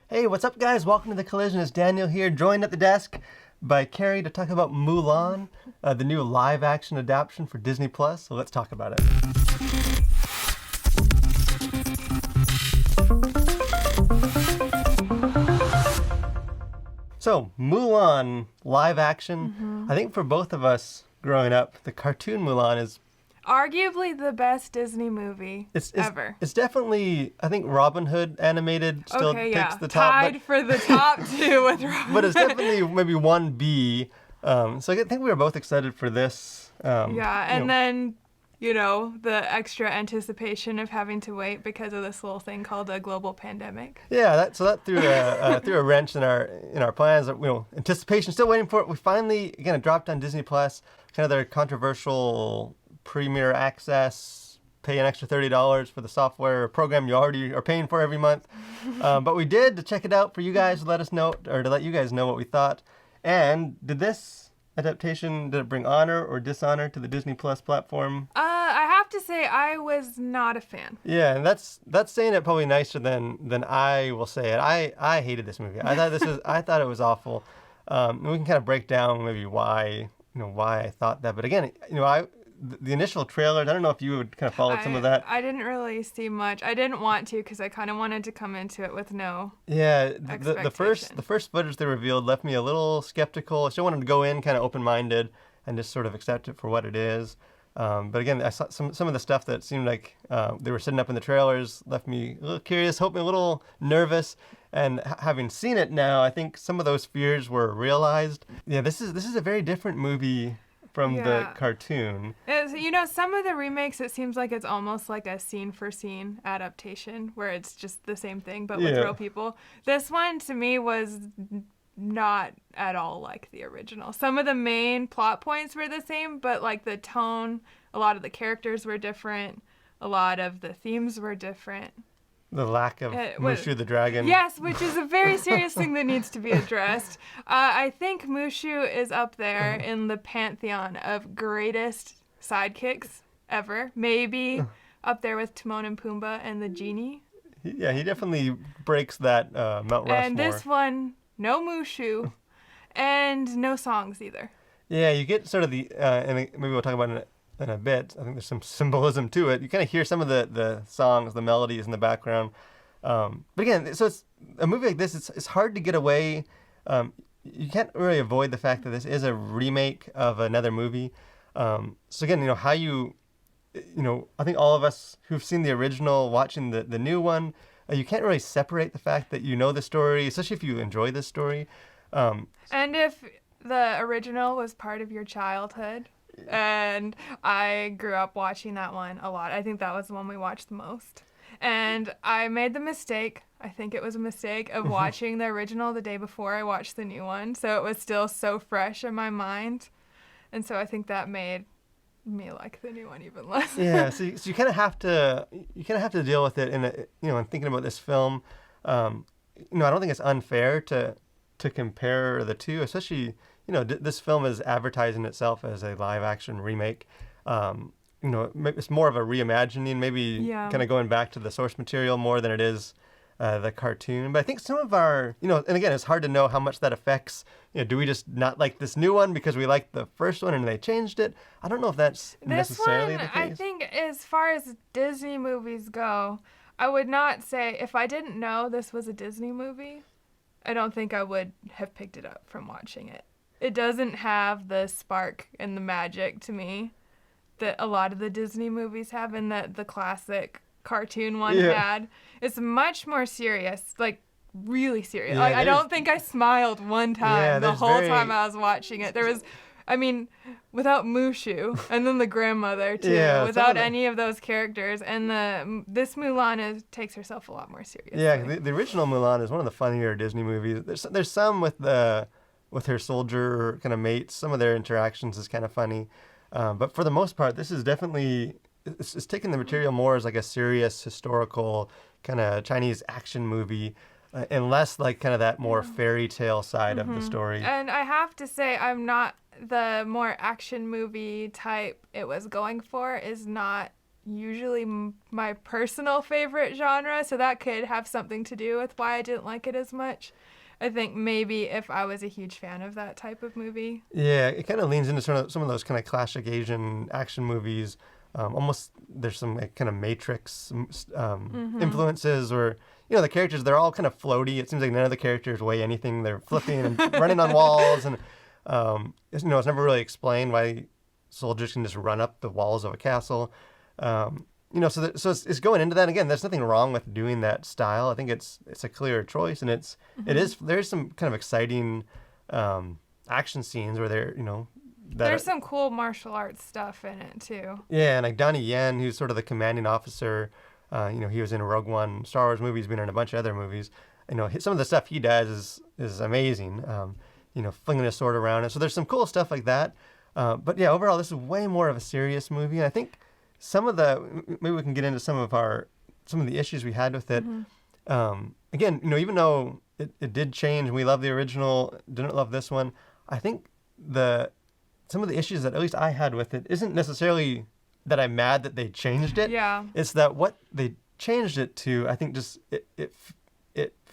Hey, what's up, guys? Welcome to The Collision. It's Daniel here, joined at the desk by Carrie to talk about Mulan, the new live-action adaptation for Disney+. So let's talk about it. So, Mulan, live-action. I think for both of us growing up, the cartoon Mulan is arguably the best Disney movie ever. It's definitely, I think Robin Hood animated still takes the top. Tied for the top two with Robin But it's definitely maybe 1B. So I think we were both excited for this. Then, the extra anticipation of having to wait because of this little thing called a global pandemic. Yeah, that threw a wrench in our plans. Anticipation, still waiting for it. We finally, again, it dropped on Disney+, kind of their controversial Premier Access, pay an extra $30 for the software program you already are paying for every month. But we did to check it out for you guys to let us know, or to let you guys know what we thought. And did this adaptation, did it bring honor or dishonor to the Disney Plus platform? I have to say I was not a fan. Yeah, and that's saying it probably nicer than I will say it. I hated this movie. I thought it was awful. We can kind of break down maybe why I thought that. But again, the initial trailers, I don't know if you would kind of follow some of that. I didn't really see much. I didn't want to because I kind of wanted to come into it with no the first footage they revealed left me a little skeptical. I still wanted to go in kind of open-minded and just sort of accept it for what it is. But again, I saw some of the stuff that seemed like they were setting up in the trailers left me a little curious, a little nervous. And having seen it now, I think some of those fears were realized. Yeah, this is a very different movie from the cartoon. Some of the remakes, it seems like it's almost like a scene-for-scene adaptation where it's just the same thing but with real people. This one, to me, was not at all like the original. Some of the main plot points were the same, but like the tone, a lot of the characters were different, a lot of the themes were different. The lack of Mushu the dragon. Yes, which is a very serious thing that needs to be addressed. I think Mushu is up there in the pantheon of greatest sidekicks ever. Maybe up there with Timon and Pumbaa and the genie. Yeah, he definitely breaks that Mount Rushmore. And this one, no Mushu, and no songs either. Yeah, you get sort of the, and maybe we'll talk about it in a bit. I think there's some symbolism to it. You kind of hear some of the songs, the melodies in the background. But again, so it's a movie like this. It's hard to get away. You can't really avoid the fact that this is a remake of another movie. So again, I think all of us who've seen the original, watching the new one, you can't really separate the fact that you know the story, especially if you enjoy this story. And if the original was part of your childhood. And I grew up watching that one a lot. I think that was the one we watched the most. And I made the mistake, I think it was a mistake, of watching the original the day before I watched the new one. So it was still so fresh in my mind. And so I think that made me like the new one even less. Yeah, so you kind of have to deal with it in thinking about this film. I don't think it's unfair to compare the two, especially this film is advertising itself as a live-action remake. It's more of a reimagining, maybe kind of going back to the source material more than it is the cartoon. But I think some of our, and again, it's hard to know how much that affects. Do we just not like this new one because we liked the first one and they changed it? I don't know if that's necessarily the case. I think as far as Disney movies go, I would not say, if I didn't know this was a Disney movie, I don't think I would have picked it up from watching it. It doesn't have the spark and the magic to me that a lot of the Disney movies have and that the classic cartoon one had. It's much more serious, like really serious. I don't think I smiled one time the whole time I was watching it. There was, without Mushu and then the grandmother too, without any of those characters. And this Mulan takes herself a lot more seriously. Yeah, the original Mulan is one of the funnier Disney movies. There's some with her soldier kind of mates. Some of their interactions is kind of funny. But for the most part, this is definitely, it's taking the material more as like a serious historical kind of Chinese action movie and less like kind of that more fairy tale side of the story. And I have to say, I'm not, the more action movie type it was going for is not usually my personal favorite genre, so that could have something to do with why I didn't like it as much. I think maybe if I was a huge fan of that type of movie. Yeah, it kind of leans into some of those kind of classic Asian action movies. Almost there's some like, kind of Matrix influences, or the characters, they're all kind of floaty. It seems like none of the characters weigh anything. They're flipping and running on walls, and it's never really explained why soldiers can just run up the walls of a castle. So it's going into that again. There's nothing wrong with doing that style. I think it's a clear choice, and there's some kind of exciting action scenes where there's some cool martial arts stuff in it too. Yeah, and like Donnie Yen, who's sort of the commanding officer. He was in a Rogue One Star Wars movie. He's been in a bunch of other movies. Some of the stuff he does is amazing. Flinging his sword around. And so there's some cool stuff like that. But yeah, overall, this is way more of a serious movie. And I think maybe we can get into some of the issues we had with it. Again, even though it did change, we love the original, didn't love this one. I think some of the issues that at least I had with it isn't necessarily that I'm mad that they changed it. Yeah. It's that what they changed it to, I think just it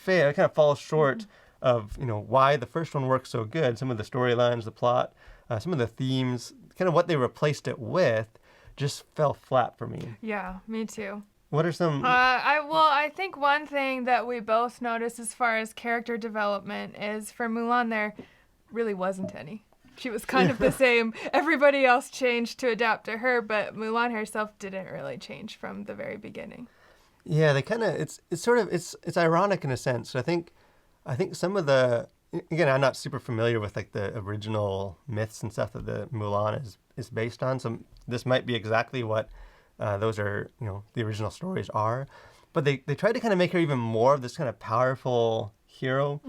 kind of falls short of, why the first one worked so good. Some of the storylines, the plot, some of the themes, kind of what they replaced it with just fell flat for me. Yeah, me too. What are some... I think one thing that we both noticed as far as character development is for Mulan there really wasn't any. She was kind of the same. Everybody else changed to adapt to her, but Mulan herself didn't really change from the very beginning. Yeah, they kind of... It's ironic in a sense. I think some of the... Again, I'm not super familiar with like the original myths and stuff that the Mulan is based on. So this might be exactly what those are, the original stories are. But they tried to kind of make her even more of this kind of powerful hero.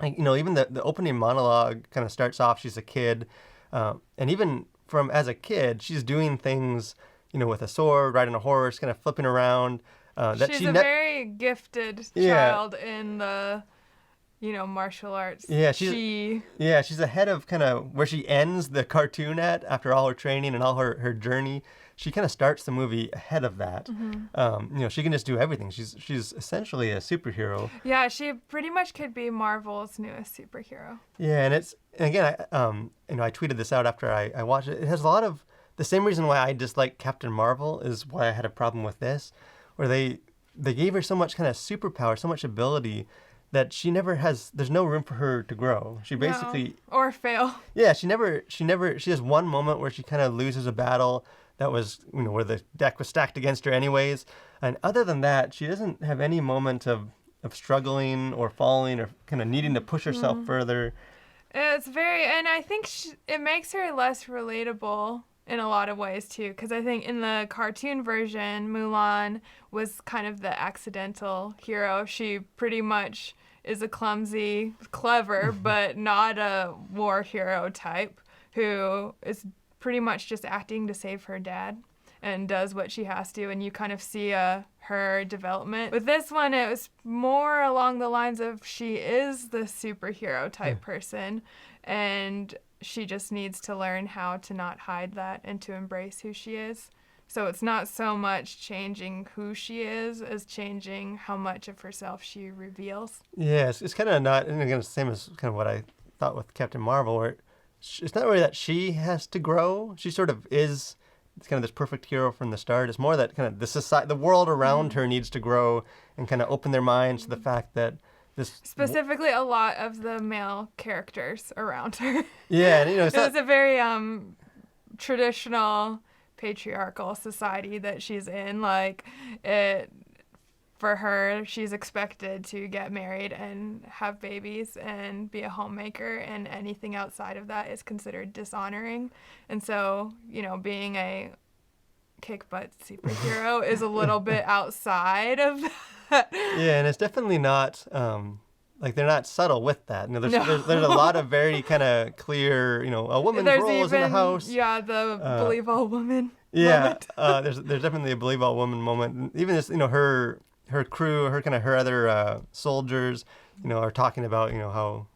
Like, even the opening monologue kind of starts off, she's a kid. And even from as a kid, she's doing things, with a sword, riding a horse, kind of flipping around. She's a very gifted child in the... martial arts. Yeah, she's ahead of kind of where she ends the cartoon at after all her training and all her journey. She kind of starts the movie ahead of that. She can just do everything. She's essentially a superhero. Yeah, she pretty much could be Marvel's newest superhero. Yeah, and again, I tweeted this out after I watched it. It has a lot of the same reason why I dislike Captain Marvel is why I had a problem with this, where they gave her so much kind of superpower, so much ability, that she there's no room for her to grow. She basically... No, or fail. Yeah, she has one moment where she kind of loses a battle that was, where the deck was stacked against her anyways. And other than that, she doesn't have any moment of struggling or falling or kind of needing to push herself further. And I think it makes her less relatable in a lot of ways too, because I think in the cartoon version, Mulan was kind of the accidental hero. She pretty much is a clumsy, clever, but not a war hero type who is pretty much just acting to save her dad and does what she has to, and you kind of see her development. With this one, it was more along the lines of she is the superhero type person, and she just needs to learn how to not hide that and to embrace who she is. So it's not so much changing who she is as changing how much of herself she reveals. Yes, it's kind of not, and again, it's the same as kind of what I thought with Captain Marvel, where it's not really that she has to grow. She sort of is kind of this perfect hero from the start. It's more that kind of the world around her needs to grow and kind of open their minds to the fact that specifically a lot of the male characters around her. Yeah, and it's a very traditional patriarchal society that she's in. For her, she's expected to get married and have babies and be a homemaker, and anything outside of that is considered dishonoring. And so, being a kick-butt superhero is a little bit outside of that. Yeah, and it's definitely not, they're not subtle with that. There's a lot of very kind of clear, a woman's roles in the house. Yeah, the believe all woman moment. There's definitely a believe all woman moment. Even this, her crew, her other soldiers, are talking about, how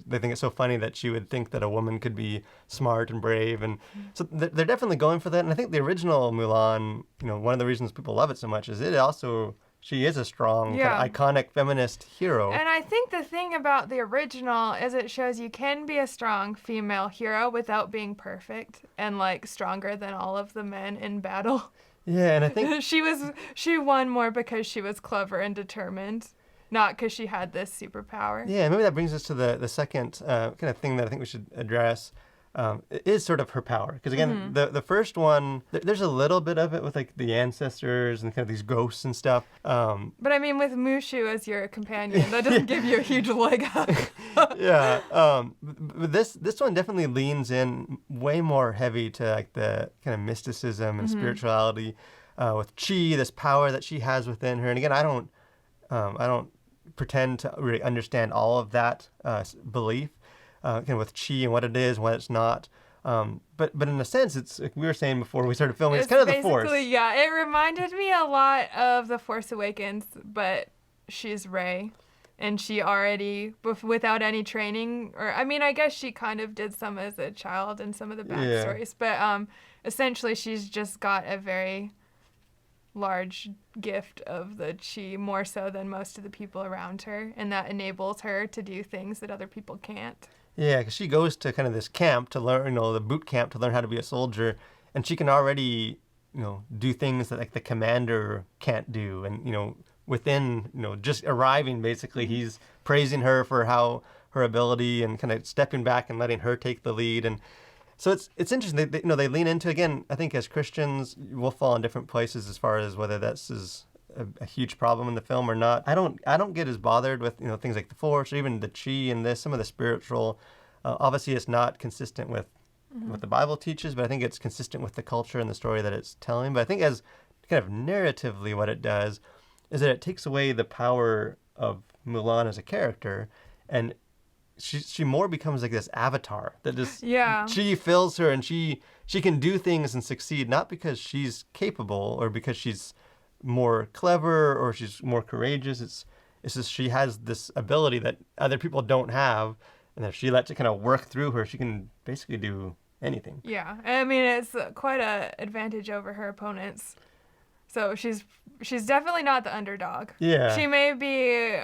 they think it's so funny that she would think that a woman could be smart and brave, and so they're definitely going for that. And I think the original Mulan, one of the reasons people love it so much is it also she is a strong, kind of iconic feminist hero. And I think the thing about the original is it shows you can be a strong female hero without being perfect and like stronger than all of the men in battle. Yeah, and I think she won more because she was clever and determined, not because she had this superpower. Yeah, maybe that brings us to the second kind of thing that I think we should address. It is sort of her power. Because again, the first one, there's a little bit of it with like the ancestors and kind of these ghosts and stuff. But I mean, with Mushu as your companion, that doesn't give you a huge leg up. Yeah. But this one definitely leans in way more heavy to like the kind of mysticism and spirituality with Chi, this power that she has within her. And again, I don't pretend to really understand all of that belief. Kind of with Chi and what it is and what it's not. But in a sense, it's like we were saying before we started filming, it's kind of the Force. Yeah, it reminded me a lot of The Force Awakens, but she's Rey. And she already, without any training, or I mean, I guess she kind of did some as a child in some of the backstories, but essentially she's just got a very large gift of the Chi, more so than most of the people around her, and that enables her to do things that other people can't. Yeah, because she goes to kind of this camp to learn, the boot camp to learn how to be a soldier, and she can already, do things that like the commander can't do, and within, just arriving, basically, he's praising her for her ability and kind of stepping back and letting her take the lead. And so it's interesting. They lean into, again, I think as Christians, we'll fall in different places as far as whether that's a huge problem in the film or not. I don't get as bothered with things like the Force or even the Chi and some of the spiritual. Obviously, it's not consistent with what the Bible teaches, but I think it's consistent with the culture and the story that it's telling. But I think as kind of narratively, what it does is that it takes away the power of Mulan as a character, and she more becomes like this avatar that just Chi fills her, and she can do things and succeed not because she's capable or because she's more clever or she's more courageous. It's just she has this ability that other people don't have, and if she lets it kind of work through her, she can basically do anything. Yeah, I mean, it's quite an advantage over her opponents. So she's definitely not the underdog. Yeah. She may be,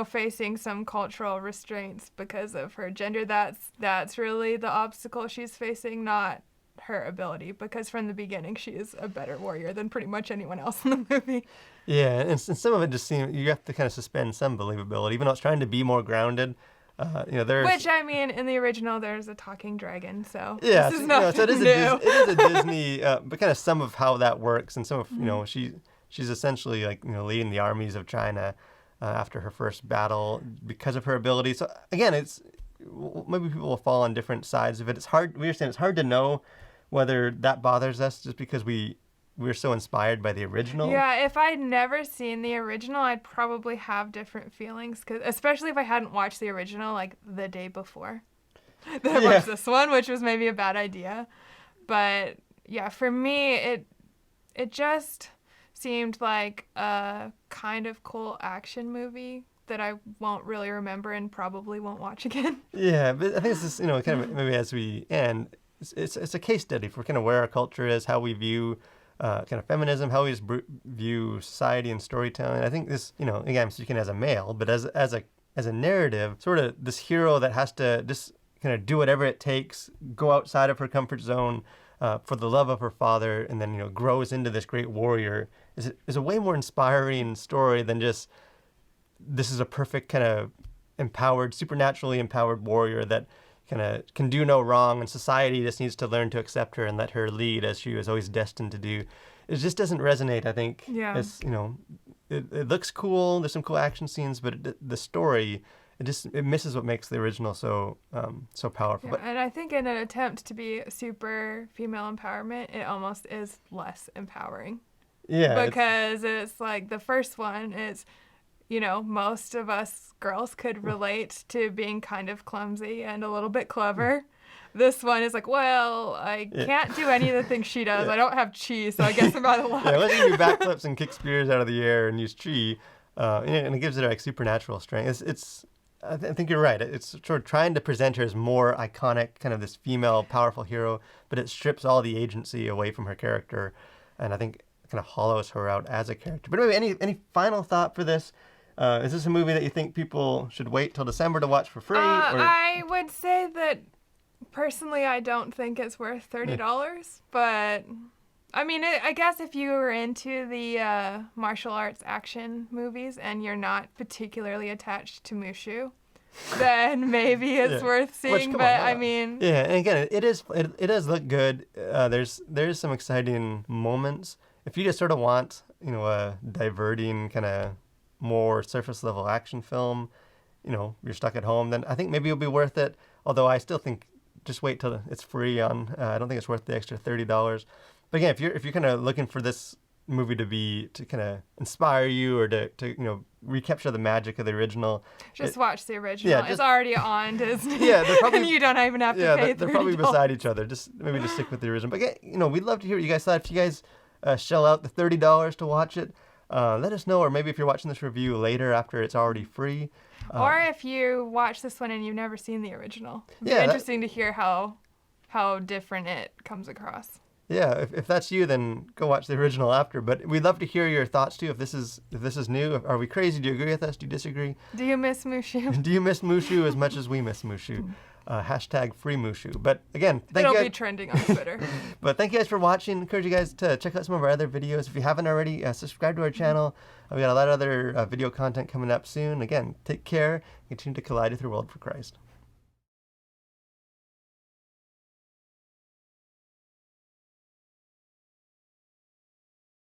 facing some cultural restraints because of her gender. That's really the obstacle she's facing, not her ability, because from the beginning she is a better warrior than pretty much anyone else in the movie. Yeah, and some of it just seems you have to kind of suspend some believability, even though it's trying to be more grounded. There's which I mean, in the original, there's a talking dragon, so yeah, this is nothing so it is new. it is a Disney, but kind of some of how that works, and some of she's essentially like leading the armies of China after her first battle because of her ability. So again, it's maybe people will fall on different sides of it. It's hard. We understand it's hard to know whether that bothers us just because we're so inspired by the original. Yeah, if I'd never seen the original, I'd probably have different feelings, especially if I hadn't watched the original like the day before. Then I watched this one, which was maybe a bad idea. But yeah, for me, it just seemed like a kind of cool action movie that I won't really remember and probably won't watch again. Yeah, but I think it's just, kind of maybe as we end, it's a case study for kind of where our culture is, how we view kind of feminism, how we view society and storytelling. I think this, again, I'm speaking as a male, but as a narrative, sort of this hero that has to just kind of do whatever it takes, go outside of her comfort zone for the love of her father, and then grows into this great warrior is a way more inspiring story than just this is a perfect kind of empowered, supernaturally empowered warrior that kind of can do no wrong, and society just needs to learn to accept her and let her lead as she was always destined to do. It just doesn't resonate, I think. Yeah. It's, it looks cool. There's some cool action scenes, but the story, it misses what makes the original so powerful. Yeah, and I think in an attempt to be super female empowerment, it almost is less empowering. Yeah. Because it's like the first one is, most of us girls could relate to being kind of clumsy and a little bit clever. This one is like, well, I can't do any of the things she does. I don't have Chi, so I guess I'm out of luck. Yeah, let's do backflips and kick spears out of the air and use Chi, and it gives it like supernatural strength. It's I think you're right. It's sort of trying to present her as more iconic, kind of this female powerful hero, but it strips all the agency away from her character, and I think kind of hollows her out as a character. But anyway, any final thought for this? Is this a movie that you think people should wait till December to watch for free? I would say that personally, I don't think it's worth $30, but I mean, I guess if you were into the martial arts action movies and you're not particularly attached to Mushu, then maybe it's worth seeing. I mean, yeah, and again, it does look good. There's some exciting moments. If you just sort of want, a diverting kind of more surface level action film, you're stuck at home, then I think maybe it'll be worth it. Although I still think just wait till it's free on. I don't think it's worth the extra $30. But again, if you're kind of looking for this movie to kind of inspire you or to recapture the magic of the original, just watch the original. Yeah, it's already on Disney. Yeah, they're probably, and you don't even have to pay $30. They're probably beside each other. Maybe just stick with the original. But again, we'd love to hear what you guys thought. If you guys shell out the $30 to watch it, let us know. Or maybe if you're watching this review later after it's already free. Or if you watch this one and you've never seen the original. It'd be interesting to hear how different it comes across. Yeah, if that's you, then go watch the original after. But we'd love to hear your thoughts too. If this is new, are we crazy? Do you agree with us? Do you disagree? Do you miss Mushu? Do you miss Mushu as much as we miss Mushu? Hashtag free Mushu. But again, it'll be trending on Twitter. But thank you guys for watching. Encourage you guys to check out some of our other videos. If you haven't already, subscribe to our channel. We got a lot of other video content coming up soon. Again, take care. Continue to collide with your world for Christ.